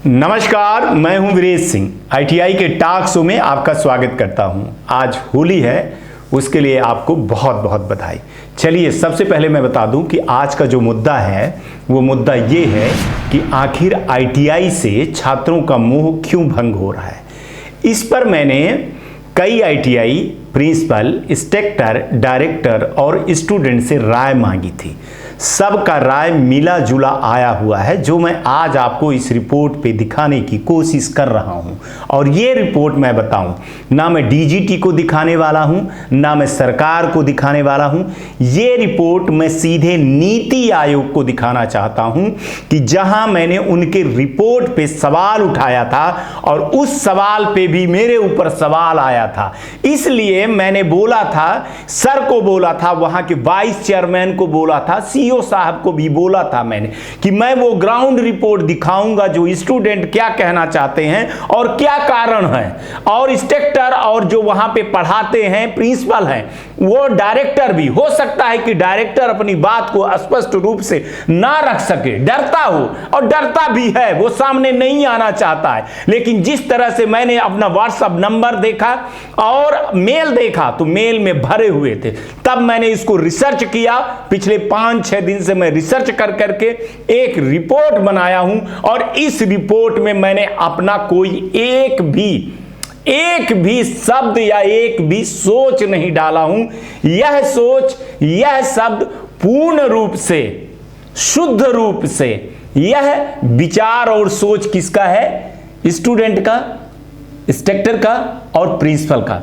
नमस्कार, मैं हूं वीरेश सिंह। आईटीआई के टॉक शो में आपका स्वागत करता हूं। आज होली है, उसके लिए आपको बहुत बहुत बधाई। चलिए सबसे पहले मैं बता दूं कि आज का जो मुद्दा है वो मुद्दा ये है कि आखिर आईटीआई से छात्रों का मोह क्यों भंग हो रहा है। इस पर मैंने कई आईटीआई प्रिंसिपल, इंस्ट्रक्टर, डायरेक्टर और स्टूडेंट से राय मांगी थी। सबका राय मिला जुला आया हुआ है, जो मैं आज आपको इस रिपोर्ट पे दिखाने की कोशिश कर रहा हूं। और ये रिपोर्ट मैं बताऊं, ना मैं डीजीटी को दिखाने वाला हूं, ना मैं सरकार को दिखाने वाला हूं। ये रिपोर्ट मैं सीधे नीति आयोग को दिखाना चाहता हूं कि जहां मैंने उनके रिपोर्ट पे सवाल उठाया था और उस सवाल पे भी मेरे ऊपर सवाल आया था। इसलिए मैंने बोला था, सर को बोला था, वहां के वाइस चेयरमैन को बोला था, सीईओ साहब को भी बोला था मैंने कि मैं वो ग्राउंड रिपोर्ट दिखाऊंगा जो स्टूडेंट क्या कहना चाहते हैं और क्या कारण है। और इंस्ट्रक्टर और जो वहां पे पढ़ाते हैं प्रिंसिपल हैं, वो डायरेक्टर भी हो सकता है कि डायरेक्टर अपनी बात को स्पष्ट रूप से ना रख सके, डरता हो, और डरता भी है, वो सामने नहीं आना चाहता है। लेकिन जिस तरह से मैंने अपना व्हाट्सएप नंबर देखा और मेल देखा तो मेल में भरे हुए थे, तब मैंने इसको रिसर्च किया। पिछले 5-6 दिन से मैं रिसर्च कर करके एक रिपोर्ट बनाया हूं और इस रिपोर्ट में मैंने अपना कोई एक भी शब्द या एक भी सोच नहीं डाला हूं। यह सोच, यह शब्द पूर्ण रूप से, शुद्ध रूप से यह विचार और सोच किसका है? स्टूडेंट का, इंस्ट्रक्टर का और प्रिंसिपल का।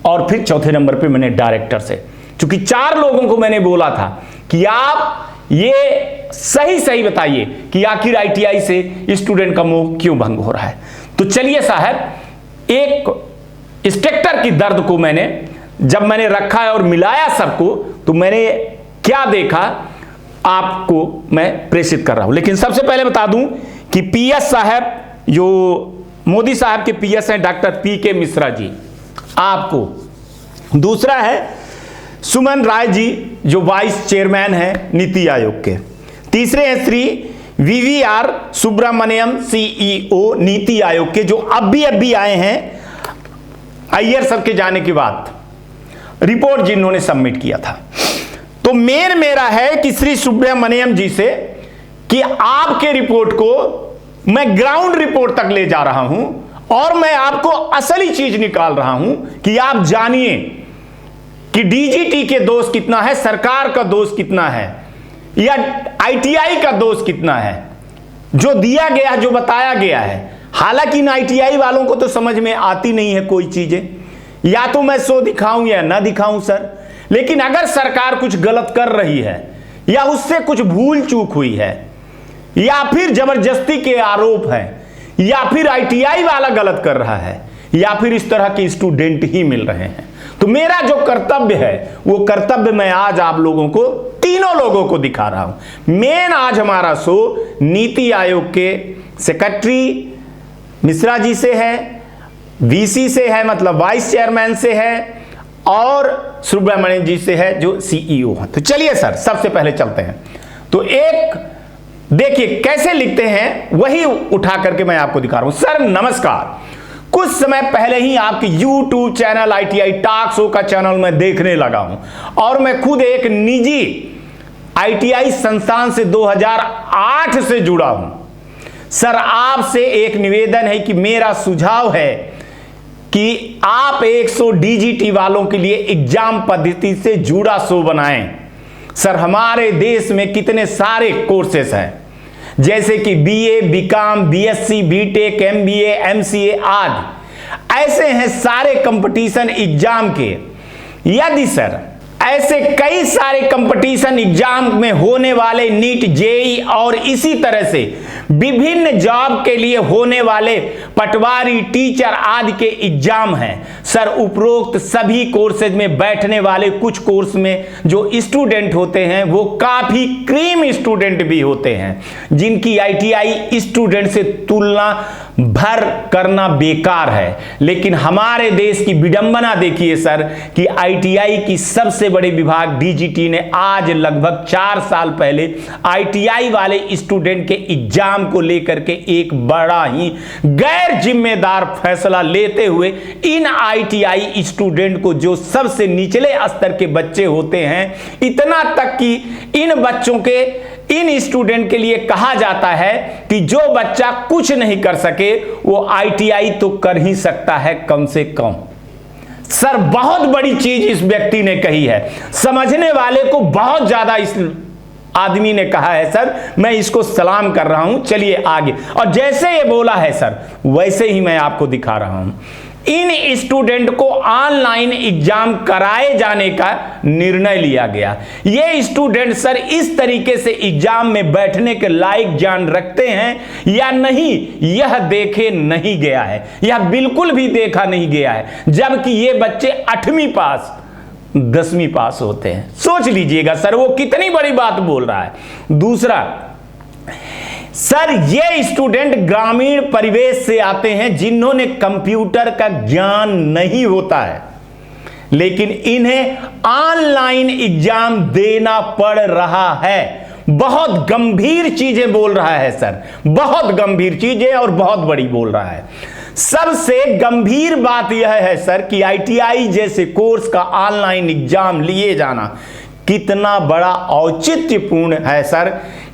और फिर चौथे नंबर पे मैंने डायरेक्टर से, क्योंकि 4 लोगों को मैंने बोला था कि आप ये सही बताइए कि आखिर आईटीआई से स्टूडेंट का मोह क्यों भंग हो रहा है। तो चलिए साहब, एक इंस्ट्रक्टर की दर्द को जब मैंने रखा है और मिलाया सबको, तो मैंने क्या देखा आपको मैं प्रेषित कर रहा हूं। लेकिन सबसे पहले बता दूं कि पीएस साहब, जो मोदी साहब के पीएस हैं, डॉक्टर पीके मिश्रा जी, आपको। दूसरा है सुमन राय जी, जो वाइस चेयरमैन हैं नीति आयोग के। तीसरे हैं श्री वीवीआर सुब्रमण्यम, सीईओ नीति आयोग के, जो अभी आए हैं अय्यर साहब के जाने के बाद, रिपोर्ट जिन्होंने सबमिट किया था। तो मेरा है कि श्री सुब्रमण्यम जी से कि आपके रिपोर्ट को मैं ग्राउंड रिपोर्ट तक ले जा रहा हूं और मैं आपको असली चीज निकाल रहा हूं कि आप जानिए कि डीजीटी के दोष कितना है, सरकार का दोष कितना है, या आईटीआई का दोष कितना है। जो दिया गया, जो बताया गया है, हालांकि इन आईटीआई वालों को तो समझ में आती नहीं है कोई चीजें, या तो मैं सो दिखाऊं या ना दिखाऊं सर। लेकिन अगर सरकार कुछ गलत कर रही है, या उससे कुछ भूल चूक हुई है, या फिर जबरदस्ती के आरोप है, या फिर आईटीआई वाला गलत कर रहा है, या फिर इस तरह के स्टूडेंट ही मिल रहे हैं, तो मेरा जो कर्तव्य है वो कर्तव्य मैं आज आप लोगों को, तीनों लोगों को दिखा रहा हूं। मेन आज हमारा शो नीति आयोग के सेक्रेटरी मिश्रा जी से है, वीसी से है, मतलब वाइस चेयरमैन से है, और सुब्रमण्यम जी से है, जो सीईओ है। तो चलिए सर, सबसे पहले चलते हैं। तो एक देखिए कैसे लिखते हैं, वही उठा करके मैं आपको दिखा रहा हूं। सर नमस्कार, कुछ समय पहले ही आपके YouTube channel ITI talk show का चैनल मैं देखने लगा हूं, और मैं खुद एक निजी आईटीआई संस्थान से 2008 से जुड़ा हूं। सर आपसे एक निवेदन है कि मेरा सुझाव है कि आप 100 डीजीटी वालों के लिए एग्जाम पद्धति से जुड़ा शो बनाएं। सर हमारे देश में कितने सारे कोर्सेस हैं, जैसे कि BA, BCom, BSc, BTech, MBA, MCA आदि ऐसे हैं सारे कंपटीशन एग्जाम के। यदि सर ऐसे कई सारे कंपटीशन एग्जाम में होने वाले नीट, जेई और इसी तरह से विभिन्न जॉब के लिए होने वाले पटवारी, टीचर आदि के एग्जाम हैं। सर उपरोक्त सभी कोर्सेज में बैठने वाले कुछ कोर्स में जो स्टूडेंट होते हैं वो काफी क्रीम स्टूडेंट भी होते हैं, जिनकी आईटीआई स्टूडेंट से तुलना भर करना बेकार है। लेकिन हमारे देश की विडंबना देखिए सर कि आईटीआई की सबसे बड़े विभाग डीजीटी ने आज लगभग 4 साल पहले आईटीआई वाले स्टूडेंट के एग्जाम को लेकर के एक बड़ा ही गैर जिम्मेदार फैसला लेते हुए इन आईटीआई स्टूडेंट को, जो सबसे निचले स्तर के बच्चे होते हैं, इतना तक कि इन बच्चों के, इन स्टूडेंट के लिए कहा जाता है कि जो बच्चा कुछ नहीं कर सके वो आईटीआई तो कर ही सकता है कम से कम। सर बहुत बड़ी चीज इस व्यक्ति ने कही है, समझने वाले को बहुत ज्यादा इस आदमी ने कहा है सर, मैं इसको सलाम कर रहा हूं। चलिए आगे, और जैसे ये बोला है सर वैसे ही मैं आपको दिखा रहा हूं। इन स्टूडेंट को ऑनलाइन एग्जाम कराए जाने का निर्णय लिया गया। ये स्टूडेंट सर इस तरीके से एग्जाम में बैठने के लायक ज्ञान रखते हैं या नहीं, यह देखे नहीं गया है, यह बिल्कुल भी देखा नहीं गया है, जबकि ये बच्चे 8वीं पास 10वीं पास होते हैं। सोच लीजिएगा सर वो कितनी बड़ी बात बोल रहा है। दूसरा सर, ये स्टूडेंट ग्रामीण परिवेश से आते हैं जिन्होंने कंप्यूटर का ज्ञान नहीं होता है, लेकिन इन्हें ऑनलाइन एग्जाम देना पड़ रहा है। बहुत गंभीर चीजें बोल रहा है सर, बहुत गंभीर चीजें और बहुत बड़ी बोल रहा है। सबसे गंभीर बात यह है सर कि आईटीआई जैसे कोर्स का ऑनलाइन एग्जाम लिए जाना कितना बड़ा औचित्यपूर्ण है सर,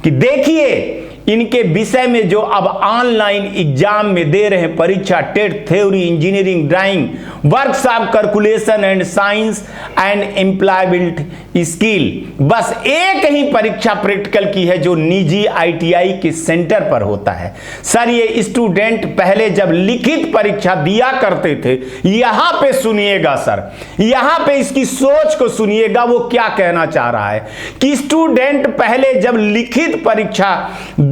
कि देखिए इनके विषय में जो अब ऑनलाइन एग्जाम में दे रहे हैं परीक्षा, टेट, theory, engineering, drawing, workshop, calculation and science and employability skill, बस एक ही परीक्षा प्रैक्टिकल की है जो निजी आईटीआई के सेंटर पर होता है। सर ये स्टूडेंट पहले जब लिखित परीक्षा दिया करते थे, यहां पे सुनिएगा सर, यहां पे इसकी सोच को सुनिएगा, वो क्या कहना चाह रहा है कि स्टूडेंट पहले जब लिखित परीक्षा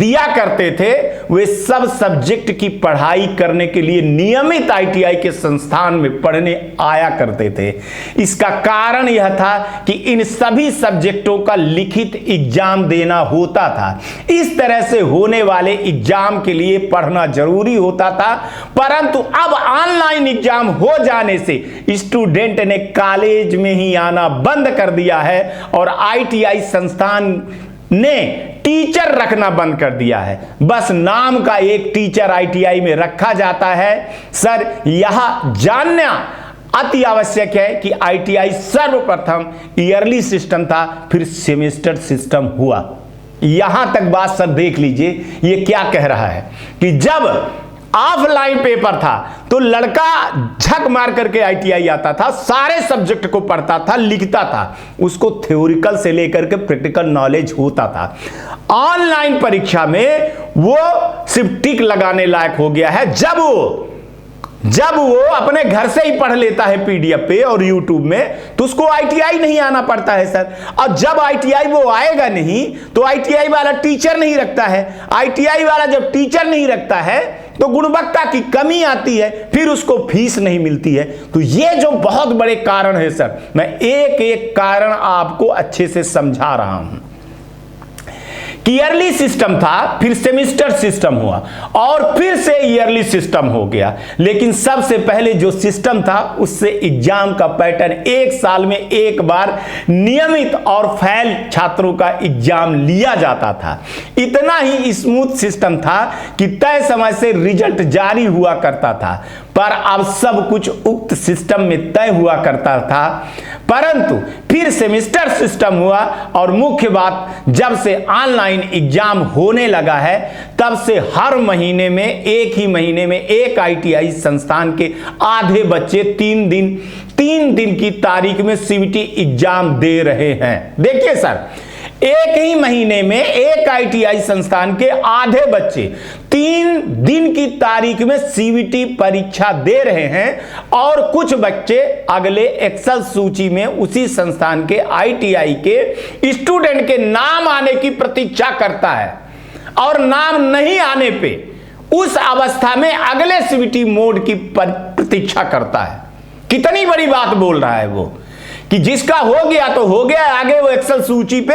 दिया करते थे वे सब सब्जेक्ट की पढ़ाई करने के लिए नियमित आईटीआई के संस्थान में पढ़ने आया करते थे। इसका कारण यह था कि इन सभी सब्जेक्टों का लिखित एग्जाम देना होता था। इस तरह से होने वाले एग्जाम के लिए पढ़ना जरूरी होता था, परंतु अब ऑनलाइन एग्जाम हो जाने से स्टूडेंट ने कॉलेज में ही आना बंद कर दिया है और आईटीआई संस्थान ने टीचर रखना बंद कर दिया है। बस नाम का एक टीचर आईटीआई में रखा जाता है। सर यह जानना अति आवश्यक है कि आईटीआई सर्वप्रथम ईयरली सिस्टम था, फिर सेमेस्टर सिस्टम हुआ। यहां तक बात सर देख लीजिए, ये क्या कह रहा है कि जब ऑफलाइन पेपर था तो लड़का झक मार करके आईटीआई आता था, सारे सब्जेक्ट को पढ़ता था, लिखता था, उसको थ्योरिकल से लेकर के प्रैक्टिकल नॉलेज होता था। ऑनलाइन परीक्षा में वो सिर्फ टिक लगाने लायक हो गया है जब वो अपने घर से ही पढ़ लेता है पीडीएफ पे और यूट्यूब में, तो उसको आईटीआई नहीं आना पड़ता है सर। और जब आईटीआई वो आएगा नहीं तो आईटीआई वाला टीचर नहीं रखता है। आईटीआई वाला जब टीचर नहीं रखता है तो गुणवत्ता की कमी आती है, फिर उसको फीस नहीं मिलती है। तो ये जो बहुत बड़े कारण है सर, मैं एक एक कारण आपको अच्छे से समझा रहा हूं कि ईयरली सिस्टम था, फिर सेमेस्टर सिस्टम हुआ और फिर से ईयरली सिस्टम हो गया। लेकिन सबसे पहले जो सिस्टम था उससे एग्जाम का पैटर्न 1 साल में एक बार नियमित और फेल छात्रों का एग्जाम लिया जाता था। इतना ही स्मूथ सिस्टम था कि तय समय से रिजल्ट जारी हुआ करता था, पर अब सब कुछ उक्त सिस्टम में तय हुआ करता था। परंतु फिर सेमेस्टर सिस्टम हुआ और मुख्य बात, जब से ऑनलाइन एग्जाम होने लगा है तब से हर महीने में, एक ही महीने में एक आईटीआई संस्थान के आधे बच्चे 3 दिन की तारीख में सीबीटी एग्जाम दे रहे हैं। देखिए सर, एक ही महीने में एक आईटीआई संस्थान के आधे बच्चे 3 दिन की तारीख में सीबीटी परीक्षा दे रहे हैं और कुछ बच्चे अगले एक्सेल सूची में उसी संस्थान के आईटीआई के स्टूडेंट के नाम आने की प्रतीक्षा करता है और नाम नहीं आने पे उस अवस्था में अगले सीवीटी मोड की प्रतीक्षा करता है। कितनी बड़ी बात बोल रहा है वो, कि जिसका हो गया तो हो गया, आगे वो एक्सेल सूची पे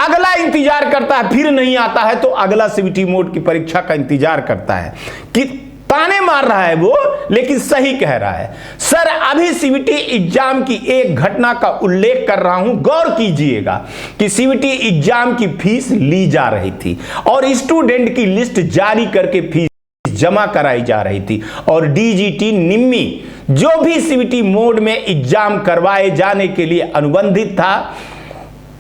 अगला इंतजार करता है, फिर नहीं आता है तो अगला सीवीटी मोड की परीक्षा का इंतजार करता है। कि ताने मार रहा है वो, लेकिन सही कह रहा है। सर अभी सीवीटी एग्जाम की एक घटना का उल्लेख कर रहा हूं, गौर कीजिएगा कि सीवीटी एग्जाम की फीस ली जा रही थी और स्टूडेंट की लिस्ट जारी करके फीस जमा कराई जा रही थी, और डीजीटी निम्मी जो भी सीवीटी मोड में एग्जाम करवाए जाने के लिए अनुबंधित था,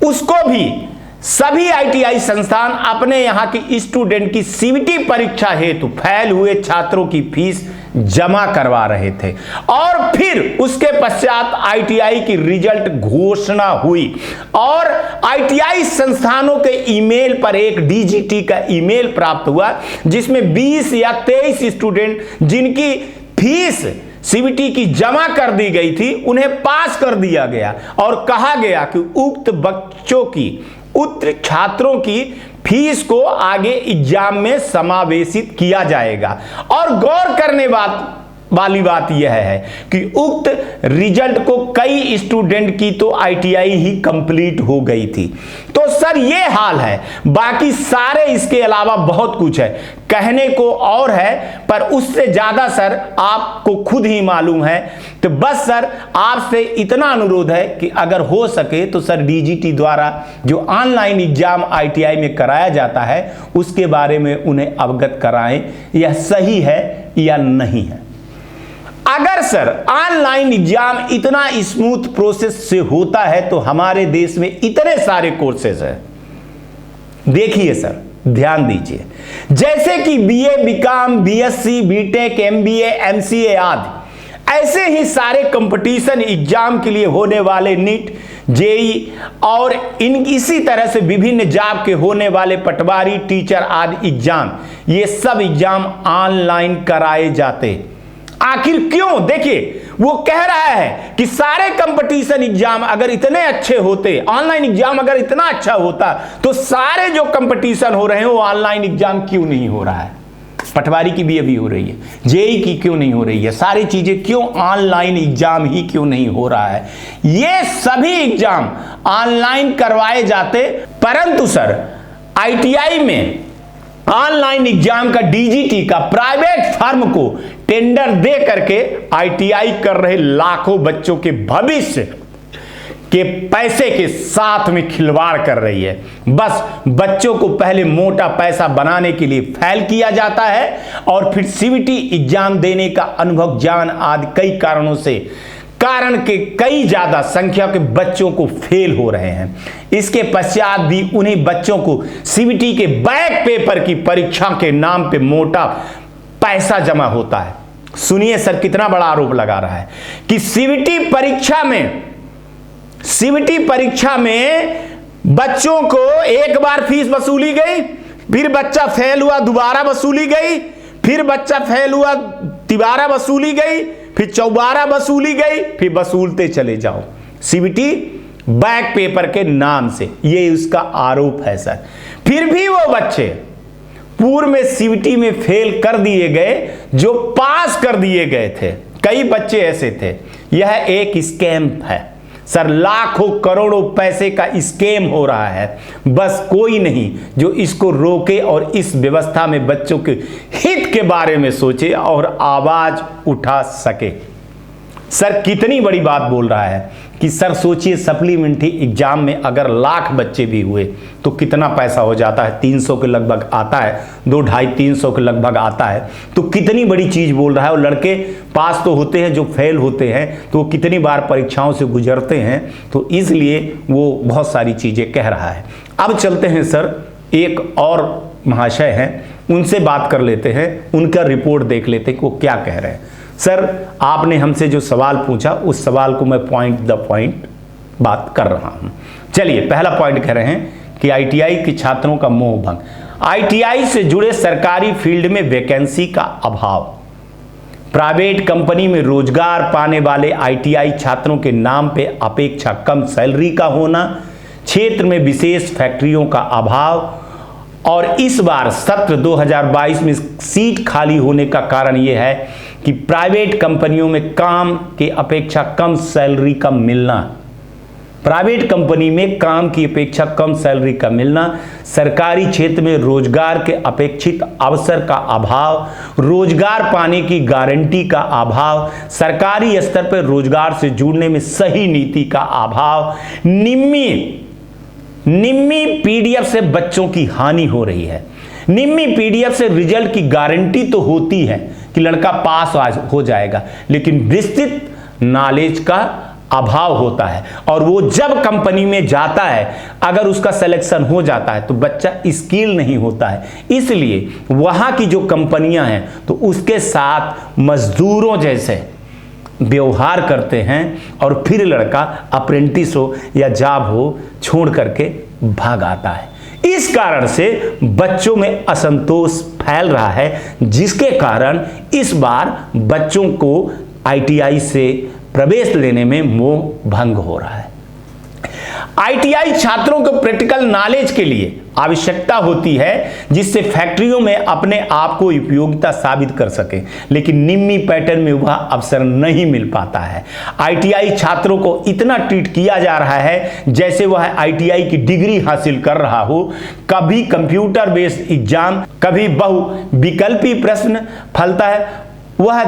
उसको भी सभी आईटीआई संस्थान अपने यहां की स्टूडेंट की सीवीटी परीक्षा हेतु फेल हुए छात्रों की फीस जमा करवा रहे थे। और फिर उसके पश्चात आईटीआई की रिजल्ट घोषणा हुई और आईटीआई संस्थानों के ईमेल पर एक डीजीटी का ईमेल प्राप्त हुआ, जिसमें 20 या 23 स्टूडेंट जिनकी फीस सीवीटी की जमा कर दी गई थी, उन्हें पास कर दिया गया और कहा गया कि उक्त बच्चों की उत्तर छात्रों की फीस को आगे एग्जाम में समावेशित किया जाएगा। और गौर करने वाली बात यह है कि उक्त रिजल्ट को कई स्टूडेंट की तो आईटीआई ही कंप्लीट हो गई थी। तो सर ये हाल है, बाकी सारे इसके अलावा बहुत कुछ है, कहने को और है पर उससे ज्यादा सर आपको खुद ही मालूम है। तो बस सर आपसे इतना अनुरोध है कि अगर हो सके तो सर डीजीटी द्वारा जो ऑनलाइन एग्जाम आईटीआई में कराया जाता है उसके बारे में उन्हें अवगत कराएं, यह सही है या नहीं है। अगर सर ऑनलाइन एग्जाम इतना स्मूथ प्रोसेस से होता है तो हमारे देश में इतने सारे कोर्सेज हैं। देखिए सर, ध्यान दीजिए, जैसे कि BA, BCom, BSc, BTech, MBA, MCA आदि ऐसे ही सारे कंपटीशन एग्जाम के लिए होने वाले नीट, जेई और इसी तरह से विभिन्न जॉब के होने वाले पटवारी, टीचर आदि एग्जाम, ये सब एग्जाम ऑनलाइन कराए जाते। आखिर क्यों? देखिए वो कह रहा है कि सारे कंपटीशन एग्जाम अगर इतने अच्छे होते, ऑनलाइन एग्जाम अगर इतना अच्छा होता, तो सारे जो कंपटीशन हो रहे हैं वो ऑनलाइन एग्जाम क्यों नहीं हो रहा है? पटवारी की भी अभी हो रही है, जेई की क्यों नहीं हो रही है, सारी चीजें क्यों ऑनलाइन एग्जाम ही क्यों नहीं हो रहा है? ये सभी एग्जाम ऑनलाइन करवाए जाते, परंतु सर आईटीआई में ऑनलाइन एग्जाम का डीजीटी का प्राइवेट फर्म को टेंडर दे करके आईटीआई कर रहे लाखों बच्चों के भविष्य के पैसे के साथ में खिलवाड़ कर रही है। बस बच्चों को पहले मोटा पैसा बनाने के लिए फेल किया जाता है और फिर सीवीटी एग्जाम देने का अनुभव, ज्ञान आदि कई कारणों से कारण के कई ज्यादा संख्या के बच्चों को फेल हो रहे हैं। इसके पश्चात भी उन्हीं बच्चों को सीवीटी के बैक पेपर की परीक्षा के नाम पे मोटा पैसा जमा होता है। सुनिए सर कितना बड़ा आरोप लगा रहा है कि सीवीटी परीक्षा में बच्चों को एक बार फीस वसूली गई, फिर बच्चा फेल हुआ दोबारा वसूली गई, फिर बच्चा फेल हुआ तिबारा वसूली गई, फिर चौबारा वसूली गई, फिर वसूलते चले जाओ सीवीटी बैक पेपर के नाम से। ये उसका आरोप है सर। फिर भी वो बच्चे पूर्व में सीवीटी में फेल कर दिए गए जो पास कर दिए गए थे, कई बच्चे ऐसे थे। यह एक स्कैम है सर, लाखों करोड़ों पैसे का स्कैम हो रहा है। बस कोई नहीं जो इसको रोके और इस व्यवस्था में बच्चों के हित के बारे में सोचे और आवाज उठा सके। सर कितनी बड़ी बात बोल रहा है कि सर सोचिए सप्लीमेंट्री एग्जाम में अगर लाख बच्चे भी हुए तो कितना पैसा हो जाता है, 300 के लगभग आता है, 200-250-300 के लगभग आता है। तो कितनी बड़ी चीज बोल रहा है। और लड़के पास तो होते हैं, जो फेल होते हैं तो वो कितनी बार परीक्षाओं से गुजरते हैं, तो इसलिए वो बहुत सारी चीजें कह रहा है। अब चलते हैं सर, एक और महाशय हैं, उनसे बात कर लेते हैं, उनका रिपोर्ट देख लेते हैं कि वो क्या कह रहे हैं। सर आपने हमसे जो सवाल पूछा उस सवाल को मैं पॉइंट द पॉइंट बात कर रहा हूं। चलिए, पहला पॉइंट कह रहे हैं कि आईटीआई के छात्रों का मोह भंग, आईटीआई से जुड़े सरकारी फील्ड में वैकेंसी का अभाव, प्राइवेट कंपनी में रोजगार पाने वाले आईटीआई छात्रों के नाम पे अपेक्षा कम सैलरी का होना, क्षेत्र में विशेष फैक्ट्रियों का अभाव और इस बार सत्र 2022 में सीट खाली होने का कारण यह है कि प्राइवेट कंपनियों में काम की अपेक्षा कम सैलरी का मिलना, प्राइवेट कंपनी में काम की अपेक्षा कम सैलरी का मिलना, सरकारी क्षेत्र में रोजगार के अपेक्षित अवसर का अभाव, रोजगार पाने की गारंटी का अभाव, सरकारी स्तर पर रोजगार से जुड़ने में सही नीति का अभाव, निम्मी पीडीएफ से बच्चों की हानि हो रही है। निम्मी पीडीएफ से रिजल्ट की गारंटी तो होती है कि लड़का पास हो जाएगा, लेकिन विस्तृत नॉलेज का अभाव होता है। और वो जब कंपनी में जाता है, अगर उसका सिलेक्शन हो जाता है तो बच्चा स्किल नहीं होता है, इसलिए वहां की जो कंपनियां हैं तो उसके साथ मजदूरों जैसे व्यवहार करते हैं और फिर लड़का अप्रेंटिस हो या जॉब हो छोड़ करके भाग आता है। इस कारण से बच्चों में असंतोष फैल रहा है, जिसके कारण इस बार बच्चों को आईटीआई से प्रवेश लेने में मोह भंग हो रहा है। आईटीआई छात्रों को प्रैक्टिकल नॉलेज के लिए आवश्यकता होती है, जिससे फैक्ट्रियों में अपने आप को उपयोगिता साबित कर सके, लेकिन निम्मी पैटर्न में वह अवसर नहीं मिल पाता है। आईटीआई छात्रों को इतना ट्रीट किया जा रहा है जैसे वह आईटीआई की डिग्री हासिल कर रहा हो। कभी कंप्यूटर बेस्ड एग्जाम, कभी बहुविकल्पी प्रश्न फलता है। वह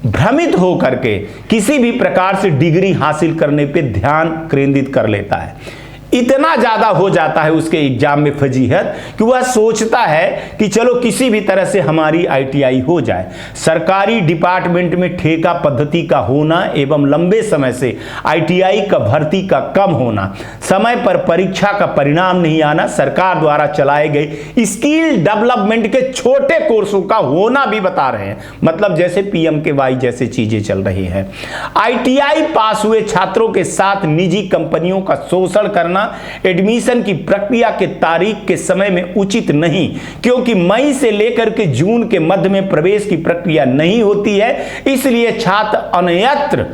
भ्रमित होकर के किसी भी प्रकार से डिग्री हासिल करने पे ध्यान केंद्रित कर लेता है। इतना ज्यादा हो जाता है उसके एग्जाम में फजीहत कि वह सोचता है कि चलो किसी भी तरह से हमारी आईटीआई हो जाए। सरकारी डिपार्टमेंट में ठेका पद्धति का होना एवं लंबे समय से आईटीआई का भर्ती का कम होना, समय पर परीक्षा का परिणाम नहीं आना, सरकार द्वारा चलाए गए स्किल डेवलपमेंट के छोटे कोर्सों का होना भी बता रहे हैं, मतलब जैसे पीएमकेवाई जैसे चीजें चल रही है। आईटीआई पास हुए छात्रों के साथ निजी कंपनियों का शोषण करना एडमिशन की प्रक्रिया के तारीख के समय में उचित नहीं, क्योंकि मई से लेकर के जून के मध्य में प्रवेश की प्रक्रिया नहीं होती है, इसलिए छात्र अन्यत्र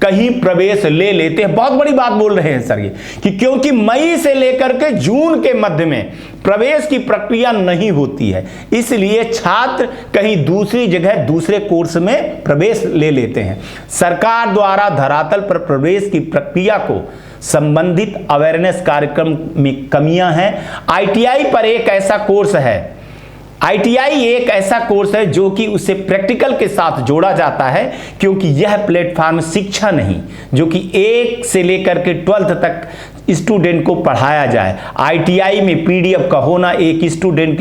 कहीं प्रवेश ले लेते हैं। बहुत बड़ी बात बोल रहे हैं सर ये, कि क्योंकि मई से लेकर के जून के मध्य में प्रवेश की प्रक्रिया नहीं होती है, इसलिए छात्र कहीं दूसरी जगह दूसरे कोर्स में प्रवेश ले लेते हैं। सरकार द्वारा धरातल पर प्रवेश की प्रक्रिया को संबंधित अवेयरनेस कार्यक्रम में कमियां हैं। आईटीआई पर एक ऐसा कोर्स है, आईटीआई एक ऐसा कोर्स है जो कि उसे प्रैक्टिकल के साथ जोड़ा जाता है, क्योंकि यह प्लेटफॉर्म शिक्षा नहीं जो कि 1 से लेकर के 12th तक स्टूडेंट को पढ़ाया जाए। आईटीआई में पीडीएफ का होना एक स्टूडेंट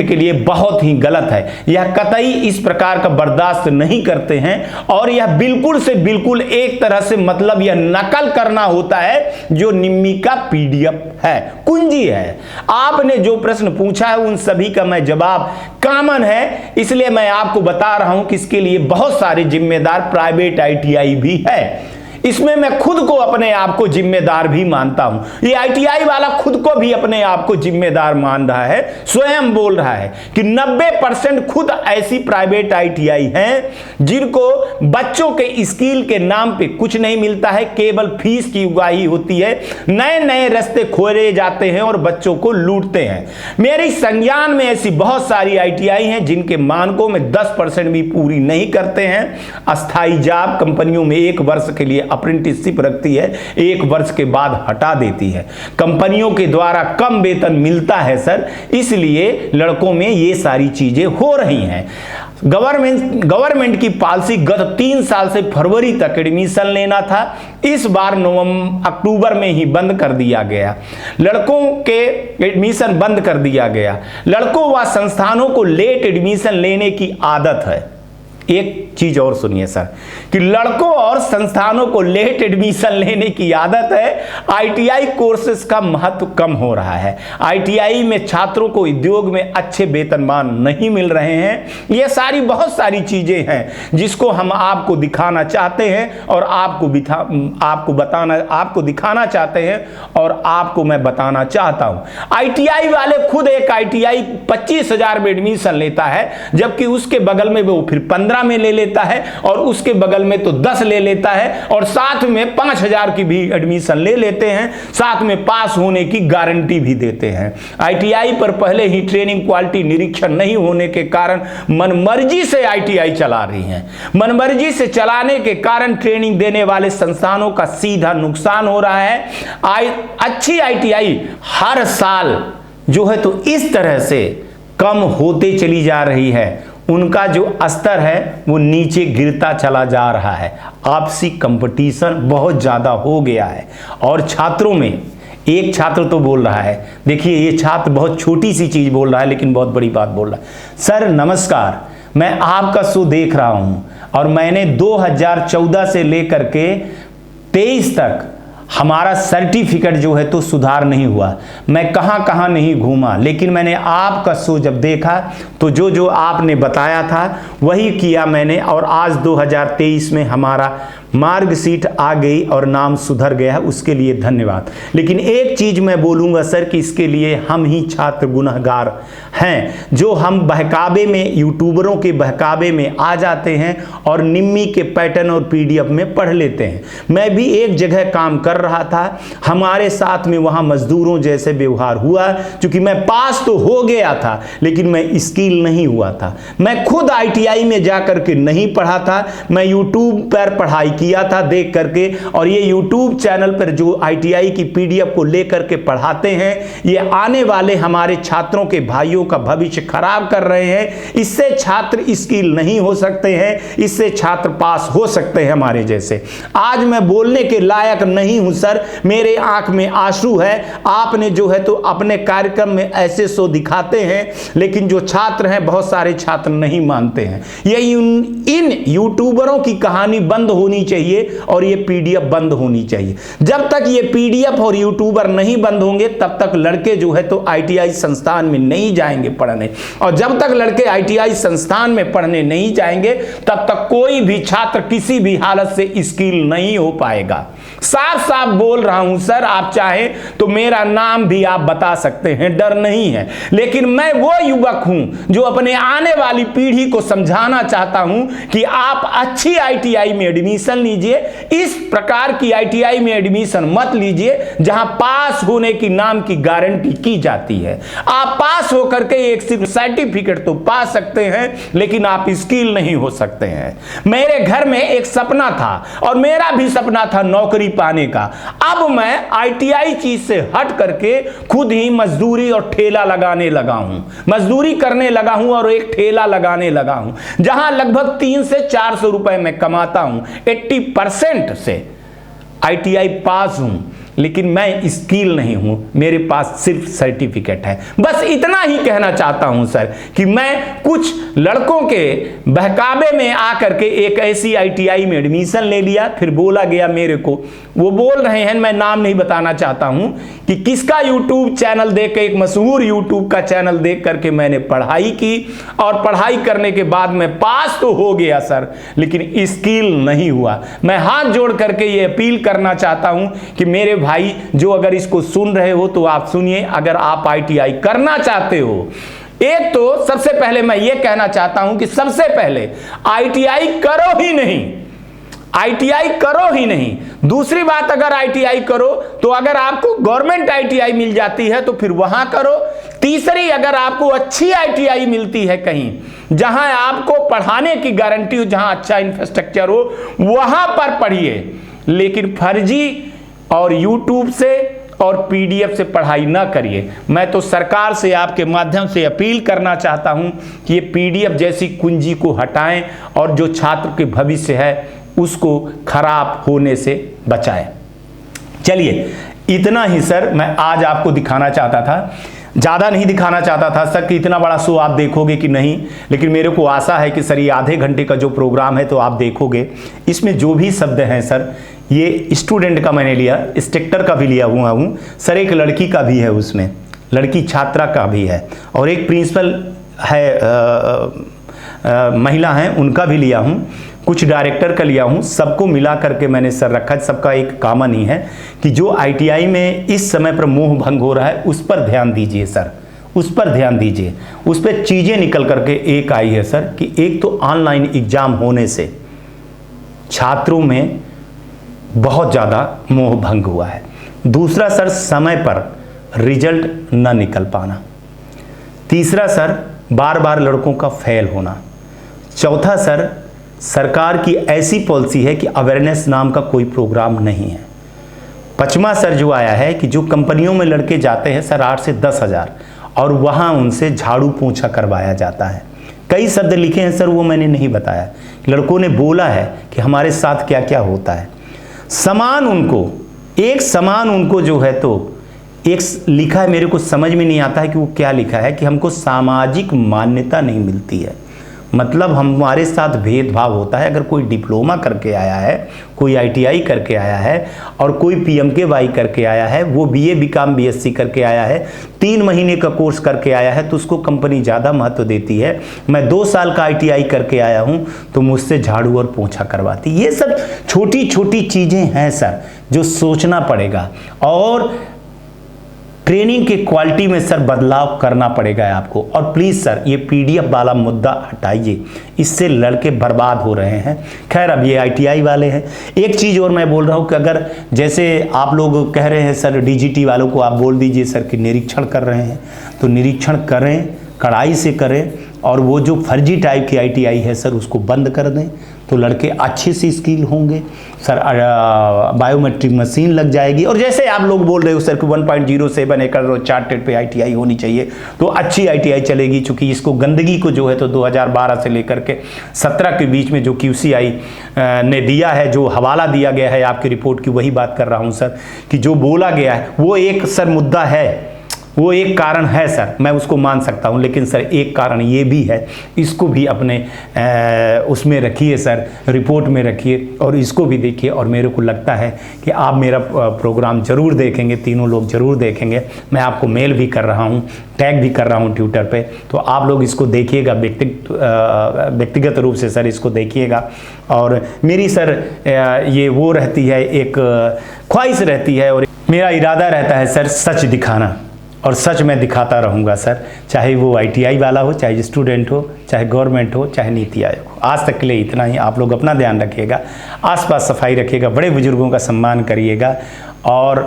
के लिए बहुत ही गलत है। यह कतई इस प्रकार का बर्दाश्त नहीं करते हैं, और यह बिल्कुल से बिल्कुल एक तरह से मतलब यह नकल करना होता है जो निम्मी का पीडीएफ है, कुंजी है। आपने जो प्रश्न पूछा है उन सभी का मैं जवाब कॉमन है, इसलिए मैं आपको बता रहा हूं कि इसके लिए बहुत सारे जिम्मेदार प्राइवेट आईटीआई भी है। इसमें मैं खुद को अपने आप को जिम्मेदार भी मानता हूं। ये आईटीआई वाला खुद को भी अपने आप को जिम्मेदार मान रहा है, स्वयं बोल रहा है कि 90% खुद ऐसी प्राइवेट आईटीआई हैं जिनको बच्चों के स्किल के नाम पे कुछ नहीं मिलता है, केवल फीस की उगाही होती है, नए नए रास्ते खोले जाते हैं और बच्चों को लूटते हैं। मेरी संज्ञान में ऐसी बहुत सारी आईटीआई हैं जिनके मानकों में 10% भी पूरी नहीं करते हैं। अस्थाई जॉब कंपनियों में 1 वर्ष के लिए अप्रेंटिसशिप रखती है, 1 वर्ष के बाद हटा देती है। कंपनियों के द्वारा कम वेतन मिलता है सर, इसलिए लड़कों में ये सारी चीजें हो रही हैं। गवर्नमेंट की पॉलिसी गत 3 साल से फरवरी तक एडमिशन लेना था, इस बार अक्टूबर में ही बंद कर दिया गया। लड़कों के एडमिशन बंद कर दिया गया। लड़कों व संस्थानों को लेट एडमिशन लेने की आदत है। एक चीज और सुनिए सर, कि लड़कों और संस्थानों को लेट एडमिशन लेने की आदत है। आईटीआई कोर्सेज का महत्व कम हो रहा है। आईटीआई में छात्रों को उद्योग में अच्छे वेतनमान नहीं मिल रहे हैं। ये सारी बहुत सारी चीजें हैं जिसको हम आपको दिखाना चाहते हैं और आपको दिखाना चाहते हैं और आपको मैं बताना चाहता हूं। आईटीआई वाले खुद एक आईटीआई 25,000 में एडमिशन लेता है, जबकि उसके बगल में वो फिर 15 15 में ले लेता है और उसके बगल में तो 10 ले लेता है और साथ में 5000 की भी एडमिशन ले लेते हैं, साथ में पास होने की गारंटी भी देते हैं। आईटीआई पर पहले ही ट्रेनिंग क्वालिटी निरीक्षण नहीं होने के कारण मनमर्जी से आईटीआई चला रही हैं। मनमर्जी से चलाने के कारण ट्रेनिंग देने वाले संस्थानों का सीधा नुकसान हो रहा है। अच्छी आईटीआई हर साल जो है तो इस तरह से कम होते चली जा रही है, उनका जो स्तर है वो नीचे गिरता चला जा रहा है। आपसी कंपटीशन बहुत ज़्यादा हो गया है और छात्रों में एक छात्र तो बोल रहा है, देखिए ये छात्र बहुत छोटी सी चीज़ बोल रहा है लेकिन बहुत बड़ी बात बोल रहा है। सर नमस्कार, मैं आपका शो देख रहा हूँ और मैंने 2014 से लेकर के 23 तक हमारा सर्टिफिकेट जो है तो सुधार नहीं हुआ। मैं कहां कहां नहीं घूमा, लेकिन मैंने आपका शो जब देखा तो जो जो आपने बताया था वही किया मैंने और आज 2023 में हमारा मार्कशीट आ गई और नाम सुधर गया, उसके लिए धन्यवाद। लेकिन एक चीज मैं बोलूंगा सर कि इसके लिए हम ही छात्र गुनहगार हैं, जो हम बहकावे में, यूट्यूबरों के बहकावे में आ जाते हैं और निम्मी के पैटर्न और पीडीएफ में पढ़ लेते हैं। मैं भी एक जगह काम कर रहा था, हमारे साथ में वहां मजदूरों जैसे व्यवहार हुआ, क्योंकि मैं पास तो हो गया था लेकिन मैं स्किल नहीं हुआ था। मैं खुद आईटीआई में जाकर के नहीं पढ़ा था, मैं यूट्यूब पर पढ़ाई किया था देख करके, और ये यूट्यूब चैनल पर जो आईटीआई की पीडीएफ को लेकर के पढ़ाते हैं, ये आने वाले हमारे छात्रों के भाइयों का भविष्य खराब कर रहे हैं। इससे छात्र स्किल नहीं हो सकते हैं, इससे छात्र पास हो सकते हैं हमारे जैसे। आज मैं बोलने के लायक नहीं हूं सर, मेरे आंख में आंसू है। आपने जो है तो अपने कार्यक्रम में ऐसे शो दिखाते हैं, लेकिन जो छात्र हैं, बहुत सारे छात्र नहीं मानते हैं। ये इन यूट्यूबरों की कहानी बंद होनी चाहिए और ये पीडीएफ बंद होनी चाहिए। जब तक ये पीडीएफ और यूट्यूबर नहीं बंद होंगे तब तक लड़के जो है तो आईटीआई संस्थान में नहीं जाएंगे पढ़ने, और जब तक लड़के आईटीआई संस्थान में पढ़ने नहीं जाएंगे तब तक कोई भी छात्र किसी भी हालत से स्किल नहीं हो पाएगा। साफ साफ बोल रहा हूं सर, आप चाहें तो मेरा नाम भी आप बता सकते हैं, डर नहीं है। लेकिन मैं वो युवक हूं जो अपने आने वाली पीढ़ी को समझाना चाहता हूं कि आप अच्छी आईटीआई में एडमिशन लीजिए। इस प्रकार की आईटीआई में एडमिशन मत लीजिए जहां पास होने की नाम की गारंटी की जाती है। आप पास होकर के एक सिर्फ सर्टिफिकेट तो पा सकते हैं, लेकिन आप स्किल नहीं हो सकते हैं। मेरे घर में एक सपना था और मेरा भी सपना था नौकरी पाने का। अब मैं आईटीआई चीज से हट करके खुद ही मजदूरी और ठेला लगाने लगा हूं, मजदूरी करने लगा हूं और एक ठेला लगाने लगा हूं, जहां लगभग 300 से 400 रुपए में कमाता हूं। 80% से आईटीआई पास हूं, लेकिन मैं स्किल नहीं हूं, मेरे पास सिर्फ सर्टिफिकेट है। बस इतना ही कहना चाहता हूं सर कि मैं कुछ लड़कों के बहकावे में आकर के एक ऐसी आईटीआई में एडमिशन ले लिया, फिर बोला गया मेरे को, वो बोल रहे हैं, मैं नाम नहीं बताना चाहता हूं कि किसका यूट्यूब चैनल देख के, एक मशहूर यूट्यूब का चैनल देख करके मैंने पढ़ाई की और पढ़ाई करने के बाद मैं पास तो हो गया सर, लेकिन स्किल नहीं हुआ। मैं हाथ जोड़ करके ये अपील करना चाहता हूं कि मेरे भाई जो अगर इसको सुन रहे हो तो आप सुनिए, अगर आप आईटीआई करना चाहते हो, एक तो सबसे पहले मैं ये कहना चाहता हूं कि सबसे पहले आईटीआई करो ही नहीं, आईटीआई करो ही नहीं। दूसरी बात, अगर आईटीआई करो तो अगर आपको गवर्नमेंट आईटीआई मिल जाती है तो फिर वहां करो। तीसरी, अगर आपको अच्छी आईटीआई मिलती है कहीं जहां आपको पढ़ाने की गारंटी हो, जहां अच्छा इंफ्रास्ट्रक्चर हो, वहां पर पढ़िए। लेकिन फर्जी और यूट्यूब से और पीडीएफ से पढ़ाई ना करिए। मैं तो सरकार से आपके माध्यम से अपील करना चाहता हूं कि ये पीडीएफ जैसी कुंजी को हटाएं और जो छात्र के भविष्य है उसको खराब होने से बचाएं। चलिए, इतना ही सर मैं आज आपको दिखाना चाहता था, ज़्यादा नहीं दिखाना चाहता था सर कि इतना बड़ा शो आप देखोगे कि नहीं, लेकिन मेरे को आशा है कि सर ये आधे घंटे का जो प्रोग्राम है तो आप देखोगे। इसमें जो भी शब्द हैं सर, ये स्टूडेंट का मैंने लिया, इंस्ट्रक्टर का भी लिया हुआ हूँ सर, एक लड़की का भी है उसमें, लड़की छात्रा का भी है, और एक प्रिंसिपल है, महिला हैं, उनका भी लिया हूँ, कुछ डायरेक्टर का लिया हूँ, सबको मिला करके मैंने सर रखा। सबका एक कॉमन ही है कि जो आईटीआई में इस समय पर मोह भंग हो रहा है उस पर ध्यान दीजिए सर, उस पर ध्यान दीजिए। उस पर चीज़ें निकल करके एक आई है सर कि एक तो ऑनलाइन एग्ज़ाम होने से छात्रों में बहुत ज़्यादा मोह भंग हुआ है। दूसरा सर, समय पर रिजल्ट न निकल पाना। तीसरा सर, बार बार लड़कों का फेल होना। चौथा सर, सरकार की ऐसी पॉलिसी है कि अवेयरनेस नाम का कोई प्रोग्राम नहीं है। पांचवा सर जो आया है कि जो कंपनियों में लड़के जाते हैं सर 8 से 10 हज़ार और वहाँ उनसे झाड़ू पोंछा करवाया जाता है। कई शब्द लिखे हैं सर, वो मैंने नहीं बताया। लड़कों ने बोला है कि हमारे साथ क्या क्या होता है। समान उनको जो है तो एक लिखा है, मेरे को समझ में नहीं आता है कि वो क्या लिखा है, कि हमको सामाजिक मान्यता नहीं मिलती है। मतलब हमारे साथ भेदभाव होता है। अगर कोई डिप्लोमा करके आया है, कोई ITI करके आया है और कोई PMKY करके आया है, वो BA BCom BSc करके आया है, 3 महीने का कोर्स करके आया है, तो उसको कंपनी ज़्यादा महत्व देती है। मैं 2 साल का ITI करके आया हूँ तो मुझसे झाड़ू और पोंछा करवाती। ये सब छोटी छोटी चीज़ें हैं सर जो सोचना पड़ेगा, और ट्रेनिंग के क्वालिटी में सर बदलाव करना पड़ेगा आपको। और प्लीज़ सर ये PDF वाला मुद्दा हटाइए, इससे लड़के बर्बाद हो रहे हैं। खैर अब ये ITI वाले हैं। एक चीज़ और मैं बोल रहा हूँ कि अगर जैसे आप लोग कह रहे हैं सर DGT वालों को आप बोल दीजिए सर कि निरीक्षण कर रहे हैं, तो निरीक्षण करें, कड़ाई से करें, और वो जो फर्जी टाइप की ITI है सर उसको बंद कर दें, तो लड़के अच्छे से स्किल होंगे सर। बायोमेट्रिक मशीन लग जाएगी। और जैसे आप लोग बोल रहे हो सर कि 1.07 एकड़ चार्टेड पे ITI होनी चाहिए, तो अच्छी ITI चलेगी, चूँकि इसको गंदगी को जो है तो 2012 से लेकर के 17 के बीच में जो QCI ने दिया है, जो हवाला दिया गया है आपकी रिपोर्ट की, वही बात कर रहा हूँ सर कि जो बोला गया है वो एक सर मुद्दा है, वो एक कारण है सर, मैं उसको मान सकता हूँ। लेकिन सर एक कारण ये भी है, इसको भी अपने उसमें रखिए सर, रिपोर्ट में रखिए और इसको भी देखिए। और मेरे को लगता है कि आप मेरा प्रोग्राम ज़रूर देखेंगे, तीनों लोग ज़रूर देखेंगे। मैं आपको मेल भी कर रहा हूँ, टैग भी कर रहा हूँ ट्विटर पे, तो आप लोग इसको देखिएगा, व्यक्तिगत रूप से सर इसको देखिएगा। और मेरी सर ये वो रहती है, एक ख्वाहिश रहती है और मेरा इरादा रहता है सर सच दिखाना, और सच मैं दिखाता रहूँगा सर, चाहे वो ITI वाला हो, चाहे स्टूडेंट हो, चाहे गवर्नमेंट हो, चाहे नीति आयोग हो। आज तक के लिए इतना ही। आप लोग अपना ध्यान रखिएगा, आसपास सफाई रखिएगा, बड़े बुजुर्गों का सम्मान करिएगा और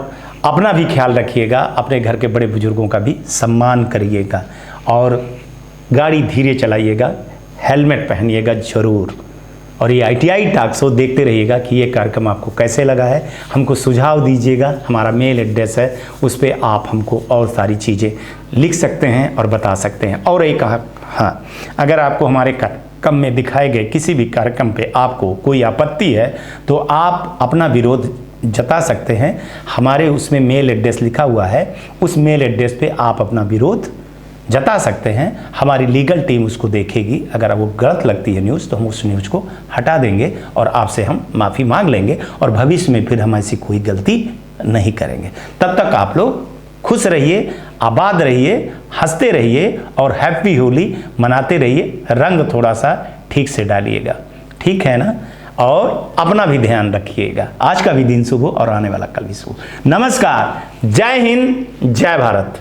अपना भी ख्याल रखिएगा, अपने घर के बड़े बुजुर्गों का भी सम्मान करिएगा, और गाड़ी धीरे चलाइएगा, हेलमेट पहनिएगा ज़रूर। और ये ITI टॉक शो देखते रहिएगा कि ये कार्यक्रम आपको कैसे लगा है। हमको सुझाव दीजिएगा, हमारा मेल एड्रेस है, उस पर आप हमको और सारी चीज़ें लिख सकते हैं और बता सकते हैं। और एक हाँ, अगर आपको हमारे कार्यक्रम में दिखाए गए किसी भी कार्यक्रम पे आपको कोई आपत्ति है तो आप अपना विरोध जता सकते हैं। हमारे उसमें मेल एड्रेस लिखा हुआ है, उस मेल एड्रेस पे आप अपना विरोध जता सकते हैं। हमारी लीगल टीम उसको देखेगी, अगर वो गलत लगती है न्यूज़ तो हम उस न्यूज़ को हटा देंगे और आपसे हम माफ़ी मांग लेंगे, और भविष्य में फिर हम ऐसी कोई गलती नहीं करेंगे। तब तक आप लोग खुश रहिए, आबाद रहिए, हंसते रहिए और हैप्पी होली मनाते रहिए। रंग थोड़ा सा ठीक से डालिएगा, ठीक है ना? और अपना भी ध्यान रखिएगा। आज का भी दिन शुभ हो और आने वाला कल भी शुभ। नमस्कार, जय हिंद, जय भारत।